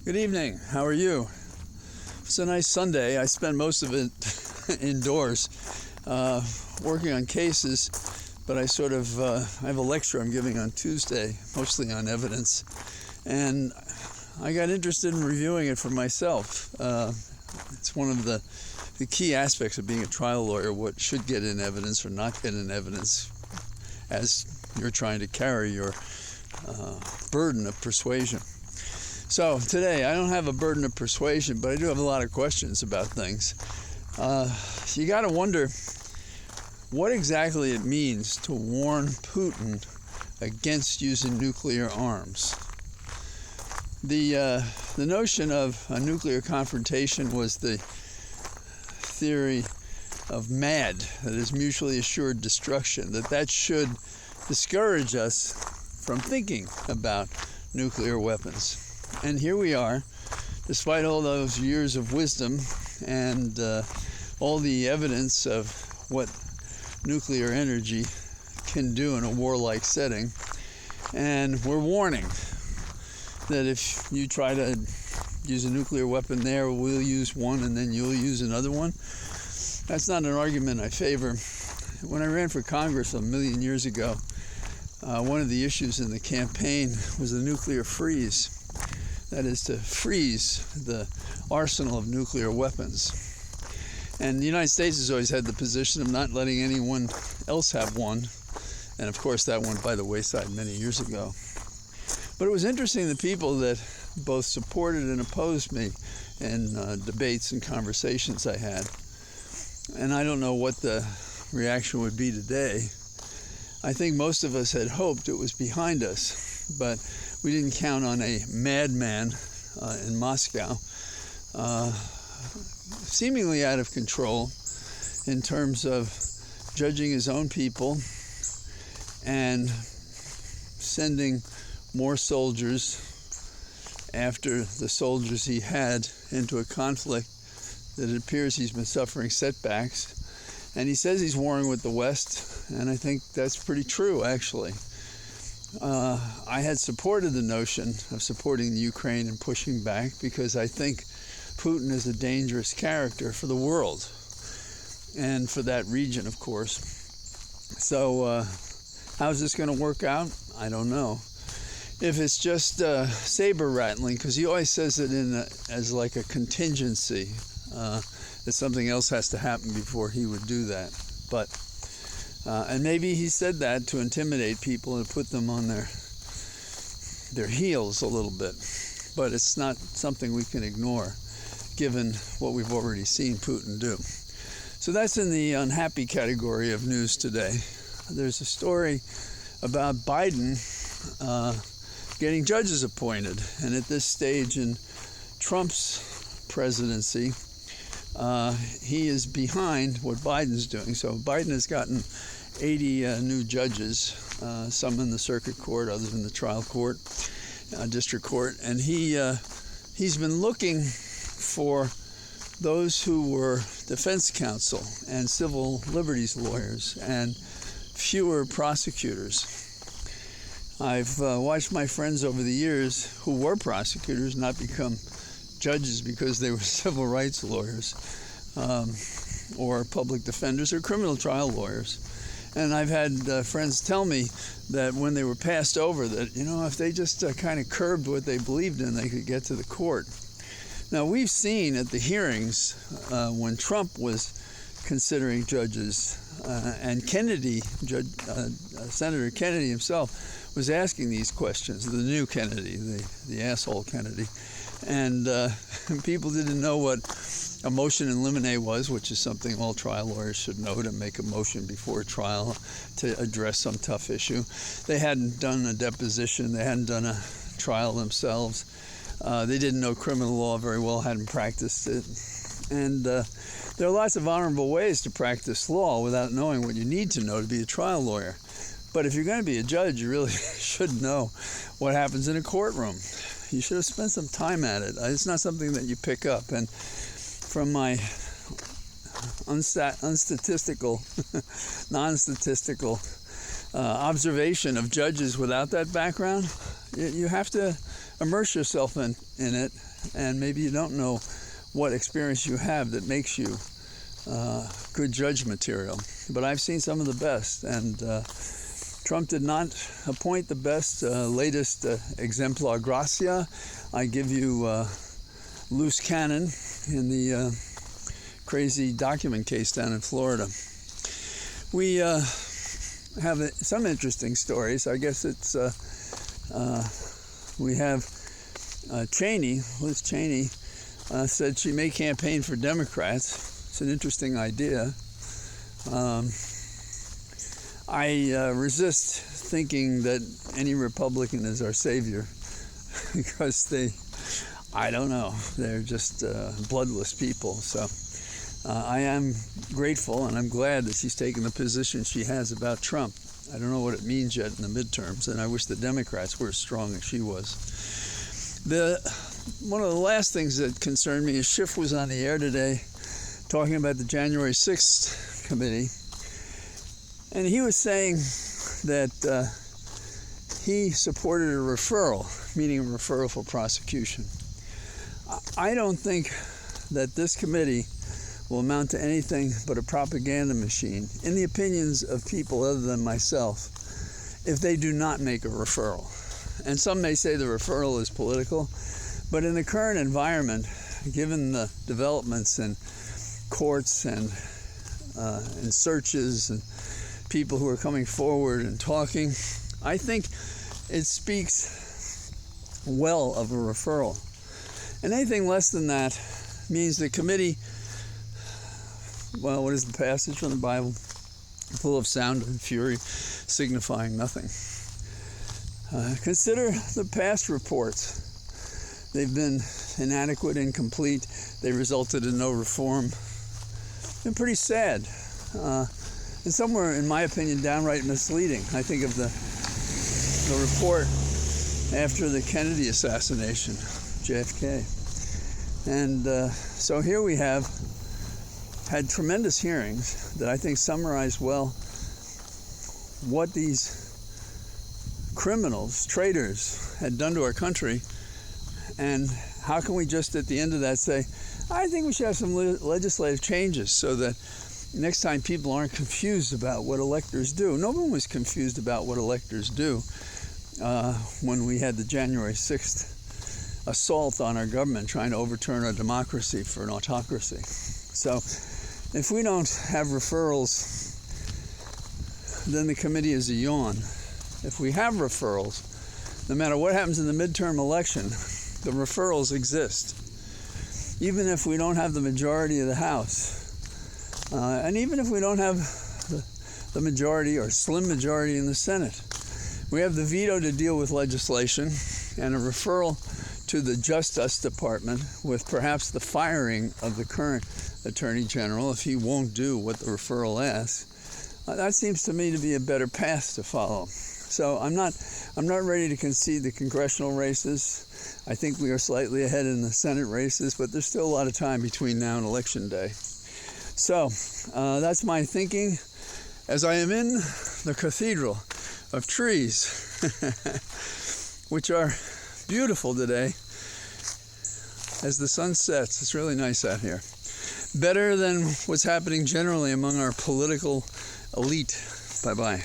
Good evening. How are you? It's a nice Sunday. I spend most of it indoors working on cases, but I have a lecture I'm giving on Tuesday, mostly on evidence, and I got interested in reviewing it for myself. It's one of the key aspects of being a trial lawyer, what should get in evidence or not get in evidence as you're trying to carry your burden of persuasion. So today, I don't have a burden of persuasion, but I do have a lot of questions about things. You got to wonder what exactly it means to warn Putin against using nuclear arms. The notion of a nuclear confrontation was the theory of MAD, that is mutually assured destruction, that should discourage us from thinking about nuclear weapons. And here we are, despite all those years of wisdom and all the evidence of what nuclear energy can do in a warlike setting, and we're warning that if you try to use a nuclear weapon there, we'll use one and then you'll use another one. That's not an argument I favor. When I ran for Congress a million years ago, one of the issues in the campaign was the nuclear freeze. That is to freeze the arsenal of nuclear weapons. And the United States has always had the position of not letting anyone else have one. And of course that went by the wayside many years ago. But it was interesting, the people that both supported and opposed me in debates and conversations I had. And I don't know what the reaction would be today. I think most of us had hoped it was behind us, but we didn't count on a madman in Moscow, seemingly out of control in terms of judging his own people and sending more soldiers after the soldiers he had into a conflict that it appears he's been suffering setbacks. And he says he's warring with the West, and I think that's pretty true, actually. I had supported the notion of supporting the Ukraine and pushing back because I think Putin is a dangerous character for the world and for that region, of course. So how's this going to work out? I don't know. If it's just saber rattling, because he always says it as like a contingency, that something else has to happen before he would do that. But and maybe he said that to intimidate people and put them on their heels a little bit. But it's not something we can ignore, given what we've already seen Putin do. So that's in the unhappy category of news today. There's a story about Biden getting judges appointed. And at this stage in Trump's presidency, he is behind what Biden's doing. So Biden has gotten 80 new judges, some in the circuit court, others in the trial court, district court, and he's been looking for those who were defense counsel and civil liberties lawyers and fewer prosecutors. I've watched my friends over the years who were prosecutors not become judges because they were civil rights lawyers or public defenders or criminal trial lawyers. And I've had friends tell me that when they were passed over, that, if they just kind of curbed what they believed in, they could get to the court. Now, we've seen at the hearings when Trump was considering judges and Kennedy, Senator Kennedy himself, was asking these questions, the new Kennedy, the asshole Kennedy. And people didn't know what a motion in limine was, which is something all trial lawyers should know, to make a motion before a trial to address some tough issue. They hadn't done a deposition. They hadn't done a trial themselves. They didn't know criminal law very well, hadn't practiced it. And there are lots of honorable ways to practice law without knowing what you need to know to be a trial lawyer. But if you're going to be a judge, you really should know what happens in a courtroom. You should have spent some time at it. It's not something that you pick up. And from my non-statistical observation of judges without that background, you have to immerse yourself in it, and maybe you don't know what experience you have that makes you good judge material. But I've seen some of the best, and Trump did not appoint the best. Latest exemplar gracia, I give you loose cannon in the crazy document case down in Florida. We have some interesting stories. I guess it's we have Cheney, Liz Cheney, said she may campaign for Democrats. It's an interesting idea. I resist thinking that any Republican is our savior because I don't know, they're just bloodless people. So I am grateful and I'm glad that she's taken the position she has about Trump. I don't know what it means yet in the midterms, and I wish the Democrats were as strong as she was. One of the last things that concerned me is Schiff was on the air today talking about the January 6th committee, and he was saying that he supported a referral, meaning a referral for prosecution. I don't think that this committee will amount to anything but a propaganda machine, in the opinions of people other than myself, if they do not make a referral. And some may say the referral is political, but in the current environment, given the developments in courts and searches and people who are coming forward and talking, I think it speaks well of a referral. And anything less than that means the committee, well, what is the passage from the Bible? Full of sound and fury, signifying nothing. Consider the past reports. They've been inadequate, incomplete. They resulted in no reform. Been pretty sad. And somewhere, in my opinion, downright misleading. I think of the report after the Kennedy assassination, JFK. And so here we have had tremendous hearings that I think summarize well what these criminals, traitors, had done to our country. And how can we just at the end of that say, I think we should have some legislative changes so that next time people aren't confused about what electors do. No one was confused about what electors do when we had the January 6th assault on our government trying to overturn our democracy for an autocracy. So if we don't have referrals, then the committee is a yawn. If we have referrals, no matter what happens in the midterm election, the referrals exist. Even if we don't have the majority of the House, and even if we don't have the majority or slim majority in the Senate, we have the veto to deal with legislation and a referral to the Justice Department with perhaps the firing of the current Attorney General if he won't do what the referral asks. That seems to me to be a better path to follow. So I'm not ready to concede the congressional races. I think we are slightly ahead in the Senate races, but there's still a lot of time between now and Election Day. So that's my thinking as I am in the cathedral of trees, which are beautiful today as the sun sets. It's really nice out here. Better than what's happening generally among our political elite. Bye-bye.